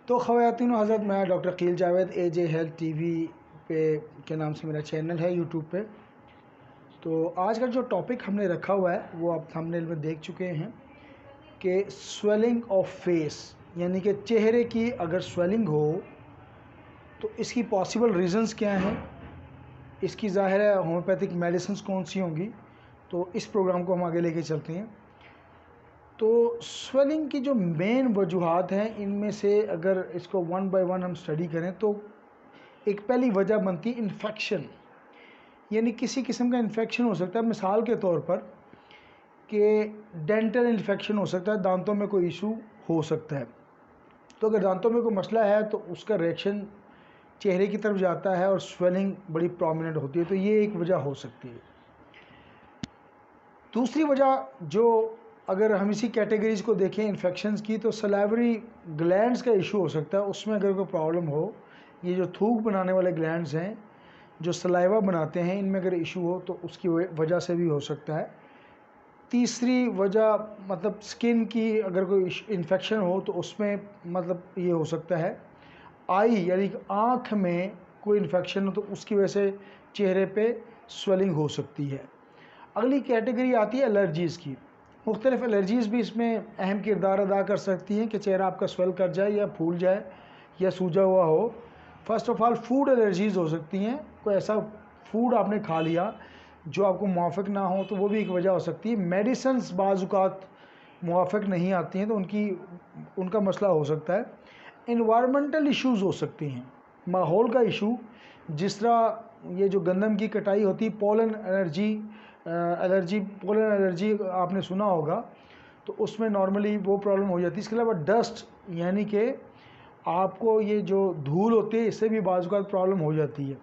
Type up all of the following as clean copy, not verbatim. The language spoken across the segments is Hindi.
तो ख़वातीन हज़रत, मैं डॉक्टर कील जावेद, एजे हेल्थ टीवी पे के नाम से मेरा चैनल है यूट्यूब पे। तो आज का जो टॉपिक हमने रखा हुआ है वो आप थंबनेल में देख चुके हैं कि स्वेलिंग ऑफ फेस, यानी कि चेहरे की अगर स्वेलिंग हो तो इसकी पॉसिबल रीज़न्स क्या हैं, इसकी ज़ाहिर है होम्योपैथिक मेडिसिन कौन सी होंगी। तो इस प्रोग्राम को हम आगे लेके चलते हैं। तो स्वेलिंग की जो मेन वजूहात हैं, इनमें से अगर इसको वन बाय वन हम स्टडी करें तो एक पहली वजह बनती है इन्फेक्शन, यानी किसी किस्म का इन्फेक्शन हो सकता है। मिसाल के तौर पर कि डेंटल इन्फेक्शन हो सकता है, दांतों में कोई इशू हो सकता है। तो अगर दांतों में कोई मसला है तो उसका रिएक्शन चेहरे की तरफ जाता है और स्वेलिंग बड़ी प्रोमिनेंट होती है। तो ये एक वजह हो सकती है। दूसरी वजह, जो अगर हम इसी कैटेगरीज़ को देखें इन्फेक्शंस की, तो सलाइवरी ग्लैंड्स का इशू हो सकता है। उसमें अगर कोई प्रॉब्लम हो, ये जो थूक बनाने वाले ग्लैंड्स हैं जो सलाइवा बनाते हैं, इनमें अगर इशू हो तो उसकी वजह से भी हो सकता है। तीसरी वजह मतलब स्किन की अगर कोई इन्फेक्शन हो तो उसमें मतलब ये हो सकता है। आई यानी कि आँख में कोई इन्फेक्शन हो तो उसकी वजह से चेहरे पे स्वेलिंग हो सकती है। अगली कैटेगरी आती है एलर्जीज़ की। मुख्तलिफ़ एलर्जीज़ भी इसमें अहम किरदार अदा कर सकती हैं कि चेहरा आपका स्वेल कर जाए या फूल जाए या सूजा हुआ हो। First of all food allergies हो सकती हैं। कोई ऐसा फूड आपने खा लिया जो आपको मुआफ़िक ना हो तो वो भी एक वजह हो सकती है। मेडिसिन्स बाज़-औक़ात मुआफ़िक नहीं आती हैं तो उनका मसला हो सकता है। इन्वायरमेंटल इश्यूज़ हो सकती हैं, माहौल का इशू, जिस तरह ये जो गंदम की कटाई होती है, पोलन एलर्जी आपने सुना होगा, तो उसमें नॉर्मली वो प्रॉब्लम हो जाती है। इसके अलावा डस्ट, यानी कि आपको ये जो धूल होती है इससे भी बाज़ औक़ात प्रॉब्लम हो जाती है।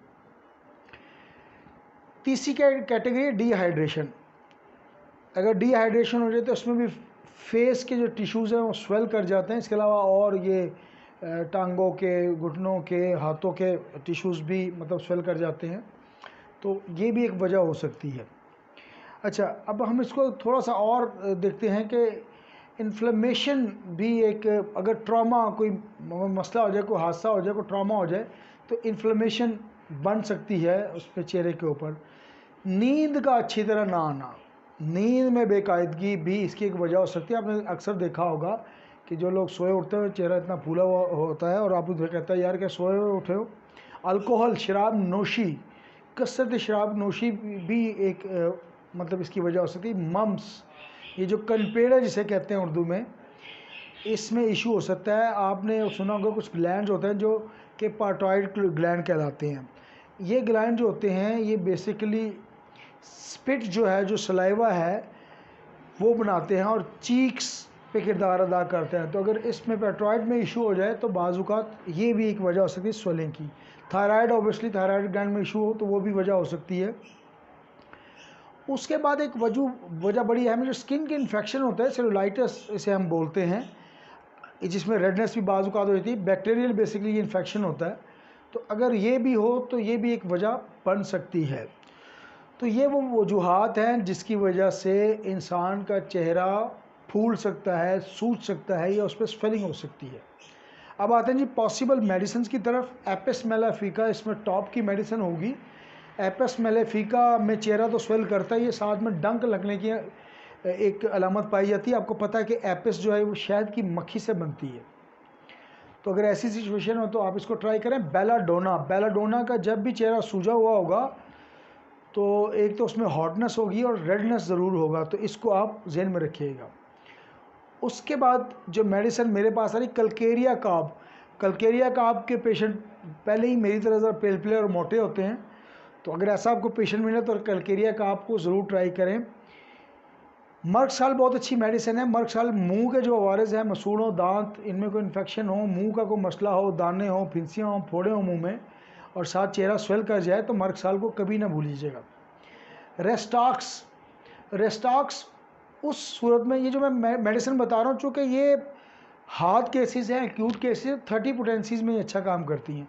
तीसरी कैटेगरी है डिहाइड्रेशन। अगर डिहाइड्रेशन हो जाए तो उसमें भी फेस के जो टिश्यूज़ हैं वो स्वेल कर जाते हैं। इसके अलावा और ये टांगों के, घुटनों के, हाथों के टिश्यूज़ भी मतलब स्वेल कर जाते हैं। तो ये भी एक वजह हो सकती है। अच्छा, अब हम इसको थोड़ा सा और देखते हैं कि इन्फ्लेमेशन भी एक, अगर ट्रॉमा, कोई मसला हो जाए, कोई हादसा हो जाए, कोई ट्रॉमा हो जाए तो इन्फ्लेमेशन बन सकती है उस पर, चेहरे के ऊपर। नींद का अच्छी तरह ना आना, नींद में बेकायदगी भी इसकी एक वजह हो सकती है। आपने अक्सर देखा होगा कि जो लोग सोए उठते हुए चेहरा इतना फूला हुआ होता है और आप उधर कहता है यार क्या सोए हुए उठे हो। अल्कोहल, शराब नोशी, कसरत शराब नोशी भी एक मतलब इसकी वजह हो सकती है। मम्स, ये जो कनपेड़ है जिसे कहते हैं उर्दू में, इसमें इशू हो सकता है। आपने सुना होगा कुछ ग्लैंड होते हैं जो कि पार्टॉइड ग्लैंड कहलाते हैं। ये ग्लैंड जो होते हैं ये बेसिकली स्पिट जो है, जो सलाइवा है, वो बनाते हैं और चीक्स पे किरदार अदा करते हैं। तो अगर इसमें पैट्रॉइड में इशू हो जाए तो बाज़-औक़ात ये भी एक वजह हो सकती है स्वेलिंग की। थायराइड, ऑब्वियसली थायराइड ग्लैंड में इशू हो तो वो भी वजह हो सकती है। उसके बाद एक वजह बड़ी अहम है, जो स्किन के इन्फेक्शन होता है, सेलुलाइटिस इसे हम बोलते हैं, जिसमें रेडनेस भी बाज़-औक़ात हो जाती है। बैक्टीरियल बेसिकली ये इन्फेक्शन होता है। तो अगर ये भी हो तो ये भी एक वजह बन सकती है। तो ये वो वजूहात हैं जिसकी वजह से इंसान का चेहरा फूल सकता है, सूज सकता है या उस पर स्वेलिंग हो सकती है। अब आते हैं जी पॉसिबल मेडिसिन की तरफ। एपिस मेलाफिका इसमें टॉप की मेडिसिन होगी। एपिस मेलाफिका में चेहरा तो स्वेल करता ही है, साथ में डंक लगने की एक अलामत पाई जाती है। आपको पता है कि एपिस जो है वो शहद की मक्खी से बनती है। तो अगर ऐसी सिचुएशन हो तो आप इसको ट्राई करें। बेलाडोना का जब भी चेहरा सूजा हुआ होगा तो एक तो उसमें हॉटनेस होगी और रेडनेस ज़रूर होगा, तो इसको आप ज़हन में रखिएगा। उसके बाद जो मेडिसिन मेरे पास आ रही, कलकेरिया काब के पेशेंट पहले ही मेरी तरह ज़रा पेल और मोटे होते हैं, तो अगर ऐसा आपको पेशेंट मिले तो कलकेरिया काब को ज़रूर ट्राई करें। मर्क साल बहुत अच्छी मेडिसिन है। मर्क साल मुँह के जो अवारज़ हैं, मसूड़ों, दांत, इनमें कोई इन्फेक्शन हो, मुँह का कोई मसला हो, दाने हो, फिंसियाँ हो, फोड़े हो मुँह में और साथ चेहरा स्वेल कर जाए तो मर्क साल को कभी ना भूल लीजिएगा। रेस्टॉक्स उस सूरत में, ये जो मैं मेडिसिन बता रहा हूँ, चूँकि ये हार्ड केसेस हैं, एक्यूट केसेस, 30 पोटेंसीज़ में ये अच्छा काम करती हैं।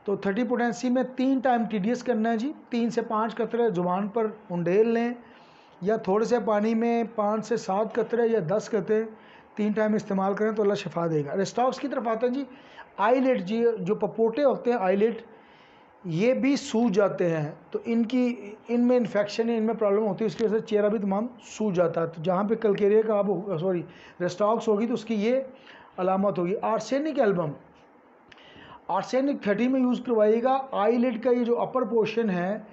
तो 30 पोटेंसी में 3 टाइम TDS करना है जी। 3 से 5 कतरे ज़ुबान पर उंडेल लें या थोड़े से पानी में 5 से 7 कतरे या 10 कतरे 3 टाइम इस्तेमाल करें तो अल्लाह शिफा देगा। रेस्टॉक्स की तरफ आते हैं जी। आईलिड जी, जो पपोटे होते हैं आईलिड, ये भी सूज जाते हैं, तो इनमें इन्फेक्शन है, इनमें प्रॉब्लम होती है, इसकी वजह से चेहरा भी तमाम सूज जाता है। तो जहाँ पे कलकेरिया का अब सॉरी रेस्टॉक्स होगी तो उसकी ये अलामत होगी। आर्सेनिक एल्बम, आर्सेनिक 30 में यूज़ करवाइएगा। आईलिड का ये जो अपर पोर्शन है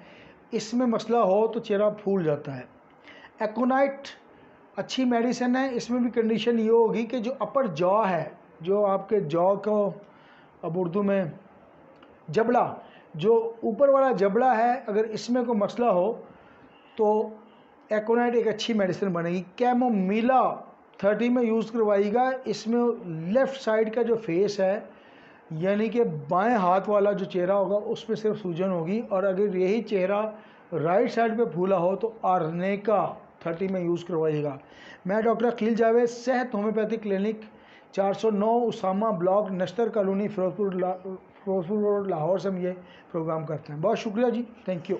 इसमें मसला हो तो चेहरा फूल जाता है। एकोनाइट अच्छी मेडिसिन है, इसमें भी कंडीशन ये होगी कि जो अपर जॉ है, जो आपके जॉ को अब उर्दू में जबड़ा, जो ऊपर वाला जबड़ा है, अगर इसमें कोई मसला हो तो एकोनाइट एक अच्छी मेडिसिन बनेगी। कैमोमिला 30 में यूज़ करवाइएगा। इसमें लेफ़्ट साइड का जो फेस है, यानी कि बाएं हाथ वाला जो चेहरा होगा उस पर सिर्फ सूजन होगी, और अगर यही चेहरा राइट साइड पे फूला हो तो आर्नेका 30 में यूज़ करवाइएगा। मैं डॉक्टर अकील जावेद, सेहत homeopathic clinic, 409 Usama block, नश्तर colony, Firozpur road, Lahore से हम ये प्रोग्राम करते हैं। बहुत शुक्रिया जी, थैंक यू।